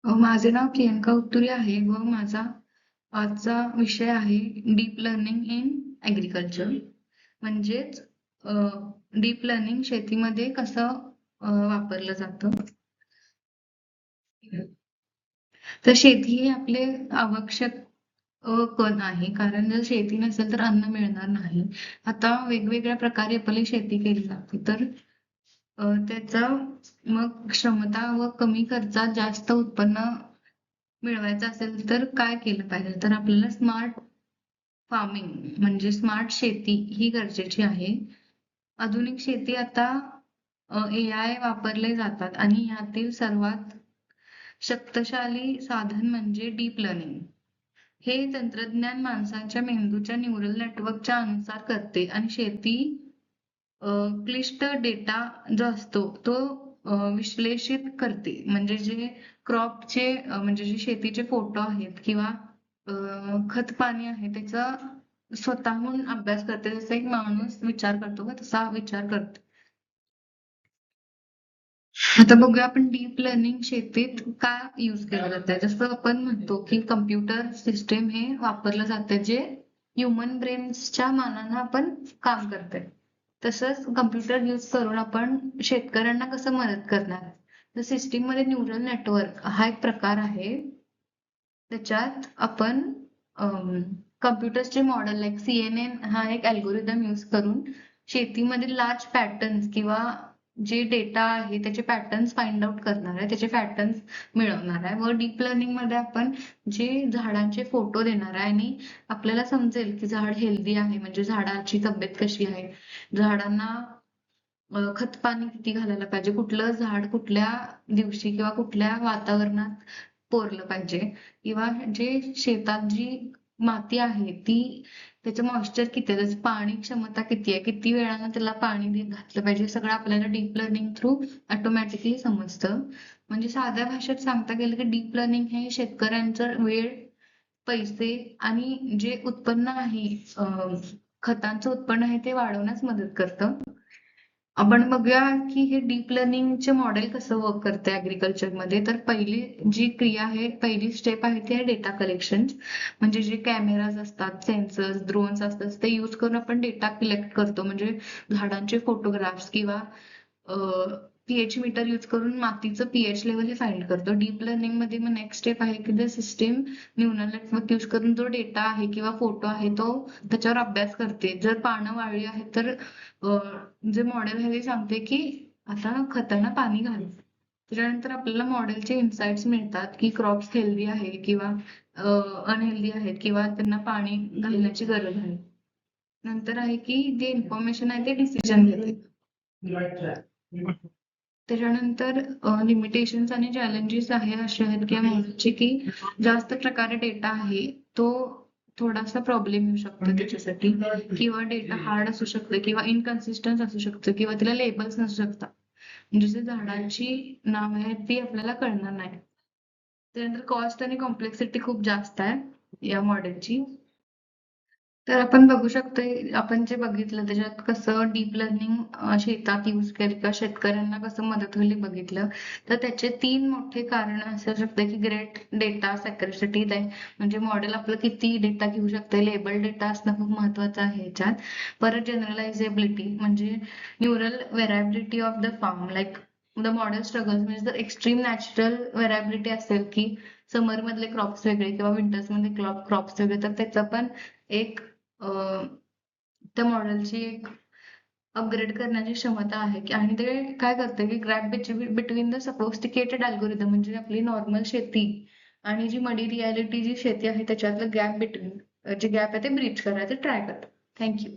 माझे नाव प्रियंका उत्तुरे आहे व माझा आजचा विषय आहे डीप लर्निंग इन ॲग्रिकल्चर. म्हणजेच डीप लर्निंग शेतीमध्ये कसं वापरलं जातं. तर शेती ही आपले आवश्यक कण आहे, कारण जर शेती नसेल तर अन्न मिळणार नाही. आता वेगवेगळ्या प्रकारे आपली शेती केली जाते, तर त्याचा मग क्षमता व कमी खर्चात जास्त उत्पन्न मिळवायचं असेल तर काय केलं पाहिजे, तर आपल्याला स्मार्ट फार्मिंग म्हणजे स्मार्ट शेती ही गरजेची आहे. आधुनिक शेती आता AI वापरले जातात आणि यातील सर्वात शक्तिशाली साधन म्हणजे डीप लर्निंग. हे तंत्रज्ञान माणसाच्या मेंदूच्या न्यूरल नेटवर्कच्या अनुसार करते आणि शेती क्लिष्ट डेटा जो असतो तो विश्लेषित करते. म्हणजे जे क्रॉपचे म्हणजे जे शेतीचे फोटो आहेत किंवा खत पाणी आहे त्याचा स्वतःहून अभ्यास करते. जसं एक माणूस विचार करतो का तसा विचार करते. आता बघूया आपण डीप लर्निंग शेतीत का यूज केलं जातं. जसं आपण म्हणतो की कम्प्युटर सिस्टम हे वापरलं जातं जे ह्युमन ब्रेन्सच्या मानानं आपण काम करतोय. तसंच कम्प्युटर यूज करून आपण शेतकऱ्यांना कसं मदत करणार. तर सिस्टीम मध्ये न्यूरल नेटवर्क हा एक प्रकार आहे. त्याच्यात आपण कम्प्युटर्सचे मॉडेल लाईक CNN हा एक अल्गोरिदम यूज करून शेतीमध्ये लार्ज पॅटर्न्स किंवा जे डेटा आहे त्याचे पॅटर्न्स फाइंड आउट करणार आहे, त्याचे पॅटर्न्स मिळवणार आहे. व डीप लर्निंग मध्ये आपण जे झाडांचे फोटो देणार आहे आणि आपल्याला समजेल की झाड हेल्दी आहे, म्हणजे झाडाची तब्येत कशी आहे, झाडांना खत पाणी किती घालायला पाहिजे, कुठलं झाड कुठल्या दिवशी किंवा कुठल्या वातावरणात पोरलं पाहिजे, किंवा जे शेतात जी माती आहे ती त्याचं मॉइश्चर किती आहे, त्याचं पाणी क्षमता किती आहे, किती वेळानं त्याला पाणी घातलं पाहिजे, सगळं आपल्याला डीप लर्निंग थ्रू ऑटोमॅटिकली समजतं. म्हणजे साध्या भाषेत सांगता गेलं की डीप लर्निंग हे शेतकऱ्यांचं वेळ, पैसे आणि जे उत्पन्न आहे खतांचं उत्पन्न आहे ते वाढवण्यास मदत करतं. आपण बघूया की हे डीप लर्निंगचे मॉडेल कसं वर्क करते ॲग्रिकल्चरमध्ये. तर पहिली जी क्रिया आहे, पहिली स्टेप आहे ती आहे डेटा कलेक्शन. म्हणजे जे कॅमेराज असतात, सेन्सर्स, ड्रोन्स असतात ते यूज करून आपण डेटा कलेक्ट करतो. म्हणजे झाडांचे फोटोग्राफ्स किंवा पीएच मीटर यूज करून मातीचं पीएच लेवल हे फाइंड करतो. डीप लर्निंग मध्ये मग नेक्स्ट स्टेप आहे की the system neural network use करून जो डेटा आहे किंवा फोटो आहे तो त्याच्यावर अभ्यास करते. जर पानं वाळली आहेत तर जे मॉडेल आहे ते सांगते की आता खतांना पाणी घाल. त्याच्यानंतर आपल्याला मॉडेलचे इन्साइट्स मिळतात की क्रॉप्स हेल्दी आहे किंवा अनहेल्दी आहेत किंवा त्यांना पाणी घालण्याची गरज आहे. नंतर आहे की जे इन्फॉर्मेशन आहे ते डिसिजन घेते. त्याच्यानंतर लिमिटेशन्स आणि चॅलेंजेस आहे असे आहेत की मॉडेलचे की जास्त प्रकारे डेटा आहे तो थोडासा प्रॉब्लेम येऊ शकतो त्याच्यासाठी, किंवा डेटा हार्ड असू शकतो किंवा इनकन्सिस्टन्स असू शकतो किंवा तिला लेबल्स नसू शकतात. म्हणजे जे झाडांची नाव आहेत ती आपल्याला कळणार नाही. त्यानंतर कॉस्ट आणि कॉम्प्लेक्सिटी खूप जास्त आहे या मॉडेलची. तर आपण बघू शकतोय, आपण जे बघितलं त्याच्यात कसं डीप लर्निंग शेतात यूज केलं किंवा शेतकऱ्यांना कसं मदत होईल बघितलं. तर त्याचे 3 मोठे कारण असू शकते की ग्रेट डेटा सॅक्युरिटी म्हणजे मॉडेल आपलं किती डेटा घेऊ शकते, लेबल डेटा असणं खूप महत्वाचं आहे ह्याच्यात. परत जनरलायझेबिलिटी म्हणजे neural variability of the form, like the model struggles. म्हणजे जर एक्स्ट्रीम नॅचरल व्हेरायबिलिटी असेल की समर मधले क्रॉप्स वेगळे किंवा विंटर्स मधले क्रॉप्स वेगळे, तर त्याचं पण एक त्या मॉडेलची एक अपग्रेड करण्याची क्षमता आहे की, आणि ते काय करते की gap between the sophisticated algorithm म्हणजे आपली नॉर्मल शेती आणि जी मडी रियालिटी जी शेती आहे त्याच्यातलं गॅप बिटवीन जे गॅप आहे ते ब्रिज करायचं ट्राय करतं. थँक्यू.